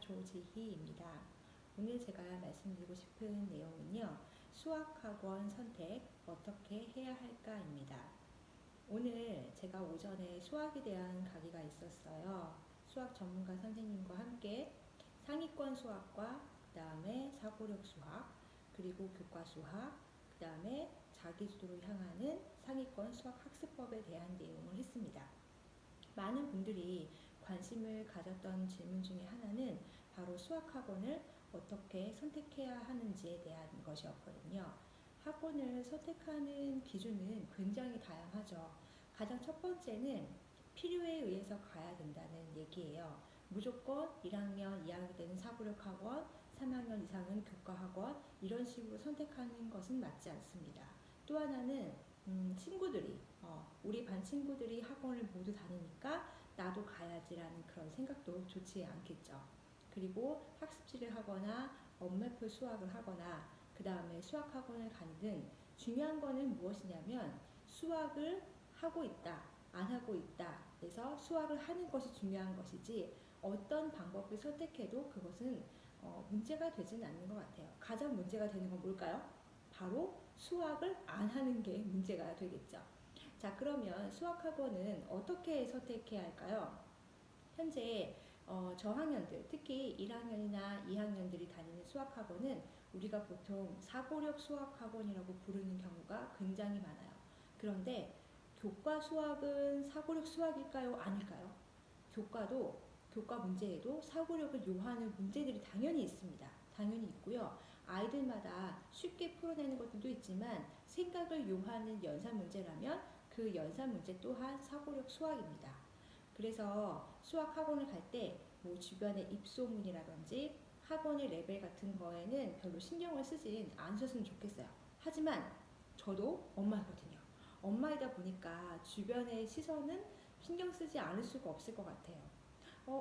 조지희입니다. 오늘 제가 말씀드리고 싶은 내용은요, 수학학원 선택 어떻게 해야 할까입니다. 오늘 제가 오전에 수학에 대한 강의가 있었어요. 수학 전문가 선생님과 함께 상위권 수학과 그 다음에 사고력 수학, 그리고 교과 수학, 그 다음에 자기주도로 향하는 상위권 수학 학습법에 대한 내용을 했습니다. 많은 분들이 관심을 가졌던 질문 중에 하나는 바로 수학학원을 어떻게 선택해야 하는지에 대한 것이었거든요. 학원을 선택하는 기준은 굉장히 다양하죠. 가장 첫 번째는 필요에 의해서 가야 된다는 얘기예요. 무조건 1학년, 2학년 때는 사고력 학원, 3학년 이상은 교과 학원 이런 식으로 선택하는 것은 맞지 않습니다. 또 하나는 친구들이 우리 반 친구들이 학원을 모두 다니니까 나도 가야지라는 그런 생각도 좋지 않겠죠. 그리고 학습지를 하거나 엄마표 수학을 하거나 그 다음에 수학학원을 가는 중요한 거는 무엇이냐면 수학을 하고 있다, 안 하고 있다. 그래서 수학을 하는 것이 중요한 것이지 어떤 방법을 선택해도 그것은 문제가 되지는 않는 것 같아요. 가장 문제가 되는 건 뭘까요? 바로 수학을 안 하는 게 문제가 되겠죠. 자, 그러면 수학학원은 어떻게 선택해야 할까요? 현재 저학년들, 특히 1학년이나 2학년들이 다니는 수학학원은 우리가 보통 사고력 수학학원이라고 부르는 경우가 굉장히 많아요. 그런데 교과 수학은 사고력 수학일까요? 아닐까요? 교과 문제에도 사고력을 요하는 문제들이 당연히 있습니다. 당연히 있고요. 아이들마다 쉽게 풀어내는 것들도 있지만 생각을 요하는 연산 문제라면 그 연산 문제 또한 사고력 수학입니다. 그래서 수학 학원을 갈 때 뭐 주변의 입소문이라든지 학원의 레벨 같은 거에는 별로 신경을 쓰진 않으셨으면 좋겠어요. 하지만 저도 엄마거든요. 엄마이다 보니까 주변의 시선은 신경 쓰지 않을 수가 없을 것 같아요.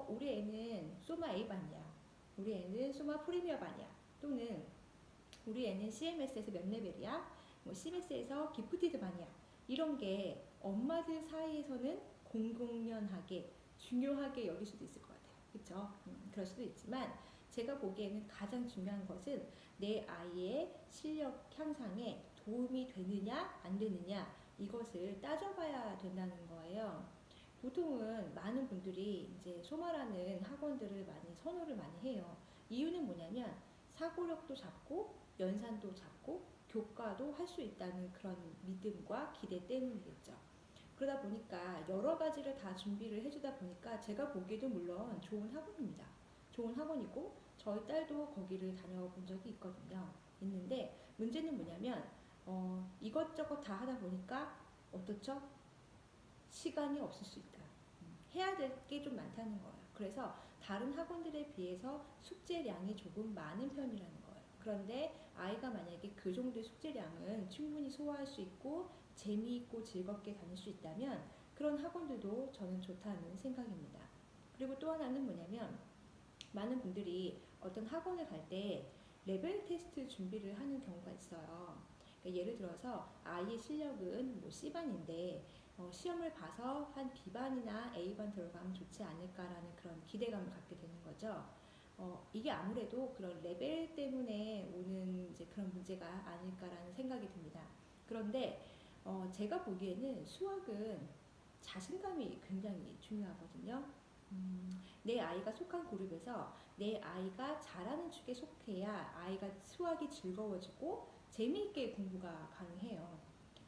우리 애는 소마 A반이야. 우리 애는 소마 프리미어 반이야. 또는 우리 애는 CMS에서 몇 레벨이야? 뭐 CMS에서 기프티드 반이야. 이런 게 엄마들 사이에서는 공공연하게 중요하게 여길 수도 있을 것 같아요. 그렇죠? 그럴 수도 있지만 제가 보기에는 가장 중요한 것은 내 아이의 실력 향상에 도움이 되느냐 안 되느냐 이것을 따져봐야 된다는 거예요. 보통은 많은 분들이 이제 소마라는 학원들을 많이 선호를 많이 해요. 이유는 뭐냐면 사고력도 잡고 연산도 잡고 교과도 할 수 있다는 그런 믿음과 기대 때문이겠죠. 그러다 보니까 여러 가지를 다 준비를 해주다 보니까 제가 보기에도 물론 좋은 학원입니다. 좋은 학원이고 저희 딸도 거기를 다녀본 적이 있는데 문제는 뭐냐면 이것저것 다 하다 보니까 어떻죠? 시간이 없을 수 있다. 해야 될 게 좀 많다는 거예요. 그래서 다른 학원들에 비해서 숙제량이 조금 많은 편이라는 거예요. 그런데 아이가 만약에 그 정도의 숙제량은 충분히 소화할 수 있고 재미있고 즐겁게 다닐 수 있다면 그런 학원들도 저는 좋다는 생각입니다. 그리고 또 하나는 뭐냐면 많은 분들이 어떤 학원을 갈 때 레벨 테스트 준비를 하는 경우가 있어요. 그러니까 예를 들어서 아이의 실력은 뭐 C반인데 시험을 봐서 한 B반이나 A반 들어가면 좋지 않을까라는 그런 기대감을 갖게 되는 거죠. 이게 아무래도 그런 레벨 때문에 오는 이제 그런 문제가 아닐까라는 생각이 듭니다. 그런데 제가 보기에는 수학은 자신감이 굉장히 중요하거든요. 내 아이가 속한 그룹에서 내 아이가 잘하는 축에 속해야 아이가 수학이 즐거워지고 재미있게 공부가 가능해요.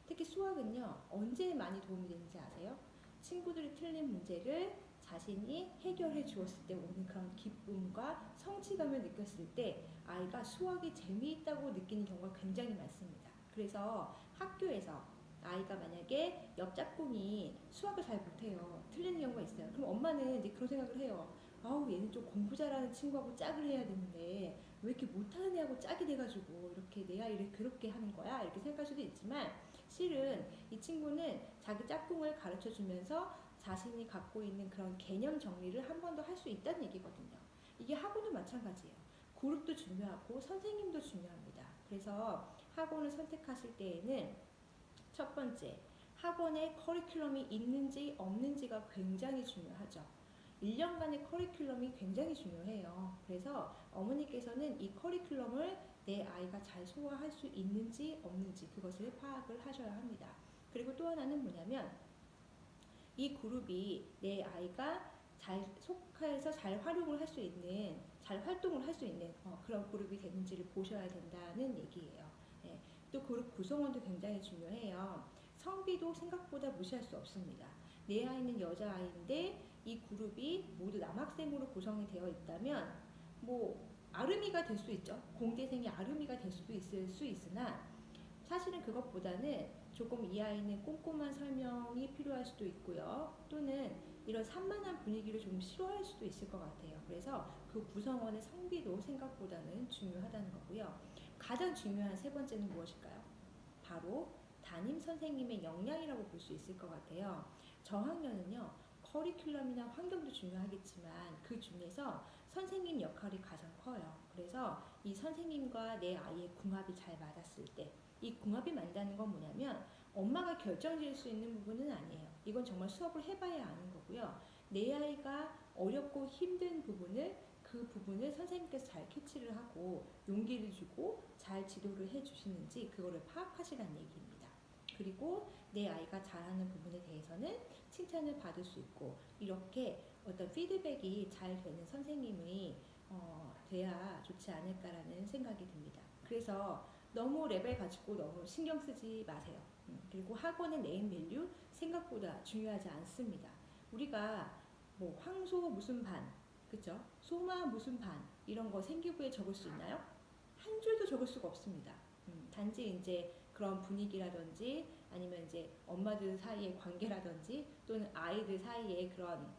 특히 수학은요, 언제 많이 도움이 되는지 아세요? 친구들이 틀린 문제를 자신이 해결해 주었을 때 오는 그런 기쁨과 성취감을 느꼈을 때 아이가 수학이 재미있다고 느끼는 경우가 굉장히 많습니다. 그래서 학교에서 아이가 만약에 옆 짝꿍이 수학을 잘 못해요. 틀리는 경우가 있어요. 그럼 엄마는 이제 그런 생각을 해요. 아우, 얘는 좀 공부 잘하는 친구하고 짝을 해야 되는데 왜 이렇게 못하는 애하고 짝이 돼가지고 이렇게 내 아이를 그렇게 하는 거야? 이렇게 생각할 수도 있지만 실은 이 친구는 자기 짝꿍을 가르쳐 주면서 자신이 갖고 있는 그런 개념 정리를 한 번 더 할 수 있다는 얘기거든요. 이게 학원도 마찬가지예요. 그룹도 중요하고 선생님도 중요합니다. 그래서 학원을 선택하실 때에는 첫 번째, 학원에 커리큘럼이 있는지 없는지가 굉장히 중요하죠. 1년간의 커리큘럼이 굉장히 중요해요. 그래서 어머니께서는 이 커리큘럼을 내 아이가 잘 소화할 수 있는지 없는지 그것을 파악을 하셔야 합니다. 그리고 또 하나는 뭐냐면 이 그룹이 내 아이가 잘 속해서 잘 활용을 할 수 있는, 잘 활동을 할 수 있는 그런 그룹이 되는지를 보셔야 된다는 얘기예요. 예, 또 그룹 구성원도 굉장히 중요해요. 성비도 생각보다 무시할 수 없습니다. 내 아이는 여자아이인데 이 그룹이 모두 남학생으로 구성이 되어 있다면 뭐 아름이가 될 수 있죠. 공대생이 아름이가 될 수도 있을 수 있으나 사실은 그것보다는 조금 이 아이는 꼼꼼한 설명이 필요할 수도 있고요. 또는 이런 산만한 분위기를 좀 싫어할 수도 있을 것 같아요. 그래서 그 구성원의 성비도 생각보다는 중요하다는 거고요. 가장 중요한 세 번째는 무엇일까요? 바로 담임 선생님의 역량이라고 볼 수 있을 것 같아요. 저학년은요, 커리큘럼이나 환경도 중요하겠지만 그 중에서 선생님 역할이 가장 커요. 그래서 이 선생님과 내 아이의 궁합이 잘 맞았을 때, 이 궁합이 맞다는 건 뭐냐면 엄마가 결정지을 수 있는 부분은 아니에요. 이건 정말 수업을 해봐야 아는 거고요. 내 아이가 어렵고 힘든 부분을 그 부분을 선생님께서 잘 캐치를 하고 용기를 주고 잘 지도를 해주시는지 그거를 파악하시라는 얘기입니다. 그리고 내 아이가 잘하는 부분에 대해서는 칭찬을 받을 수 있고 이렇게 어떤 피드백이 잘 되는 선생님이 돼야 좋지 않을까라는 생각이 듭니다. 그래서 너무 레벨 가지고 너무 신경 쓰지 마세요. 그리고 학원의 네임 밸류 생각보다 중요하지 않습니다. 우리가 뭐 황소 무슨 반, 그죠? 소마 무슨 반 이런 거 생기부에 적을 수 있나요? 한 줄도 적을 수가 없습니다. 단지 이제 그런 분위기라든지 아니면 이제 엄마들 사이의 관계라든지 또는 아이들 사이의 그런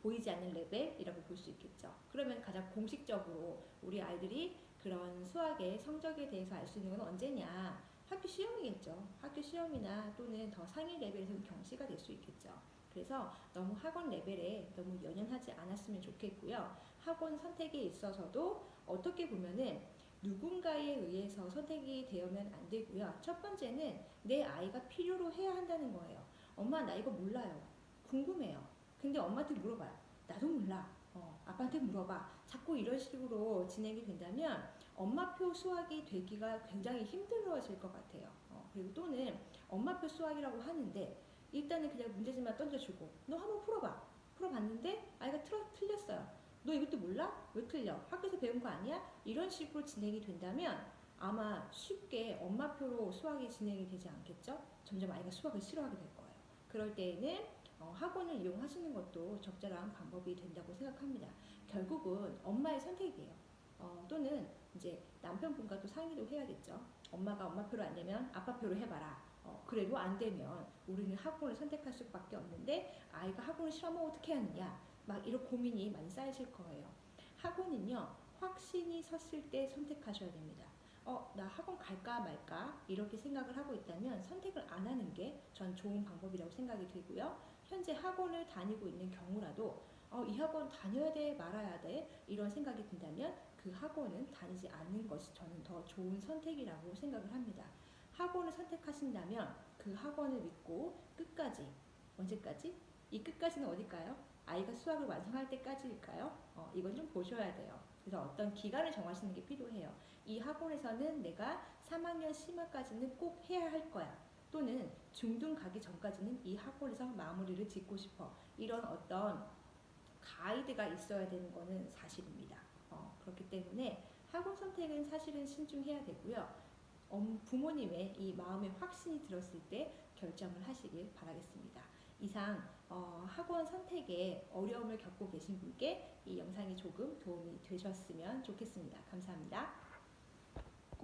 보이지 않는 레벨이라고 볼 수 있겠죠. 그러면 가장 공식적으로 우리 아이들이 그런 수학의 성적에 대해서 알 수 있는 건 언제냐? 학교 시험이겠죠. 학교 시험이나 또는 더 상위 레벨에서는 경시가 될 수 있겠죠. 그래서 너무 학원 레벨에 너무 연연하지 않았으면 좋겠고요. 학원 선택에 있어서도 어떻게 보면은 누군가에 의해서 선택이 되면 안 되고요. 첫 번째는 내 아이가 필요로 해야 한다는 거예요. 엄마 나 이거 몰라요. 궁금해요. 근데 엄마한테 물어봐요. 나도 몰라. 아빠한테 물어봐. 자꾸 이런 식으로 진행이 된다면 엄마표 수학이 되기가 굉장히 힘들어질 것 같아요. 그리고 또는 엄마표 수학이라고 하는데 일단은 그냥 문제집만 던져주고 너 한번 풀어봐. 풀어봤는데 아이가 틀렸어요. 너 이것도 몰라? 왜 틀려? 학교에서 배운 거 아니야? 이런 식으로 진행이 된다면 아마 쉽게 엄마표로 수학이 진행이 되지 않겠죠? 점점 아이가 수학을 싫어하게 될 거예요. 그럴 때에는 학원을 이용하시는 것도 적절한 방법이 된다고 생각합니다. 결국은 엄마의 선택이에요. 또는 이제 남편분과도 상의도 해야겠죠. 엄마가 엄마표로 안 되면 아빠표로 해봐라. 그래도 안 되면 우리는 학원을 선택할 수밖에 없는데 아이가 학원을 싫어하면 어떻게 하느냐 막 이런 고민이 많이 쌓이실 거예요. 학원은요 확신이 섰을 때 선택하셔야 됩니다. 나 학원 갈까 말까 이렇게 생각을 하고 있다면 선택을 안 하는 게 전 좋은 방법이라고 생각이 들고요. 현재 학원을 다니고 있는 경우라도 이 학원 다녀야 돼 말아야 돼 이런 생각이 든다면 그 학원은 다니지 않는 것이 저는 더 좋은 선택이라고 생각을 합니다. 학원을 선택하신다면 그 학원을 믿고 끝까지 언제까지? 이 끝까지는 어딜까요? 아이가 수학을 완성할 때까지일까요? 이건 좀 보셔야 돼요. 그래서 어떤 기간을 정하시는 게 필요해요. 이 학원에서는 내가 3학년 심화까지는 꼭 해야 할 거야. 또는 중등 가기 전까지는 이 학원에서 마무리를 짓고 싶어. 이런 어떤 가이드가 있어야 되는 거는 사실입니다. 그렇기 때문에 학원 선택은 사실은 신중해야 되고요. 부모님의 이 마음에 확신이 들었을 때 결정을 하시길 바라겠습니다. 이상 학원 선택에 어려움을 겪고 계신 분께 이 영상이 조금 도움이 되셨으면 좋겠습니다. 감사합니다.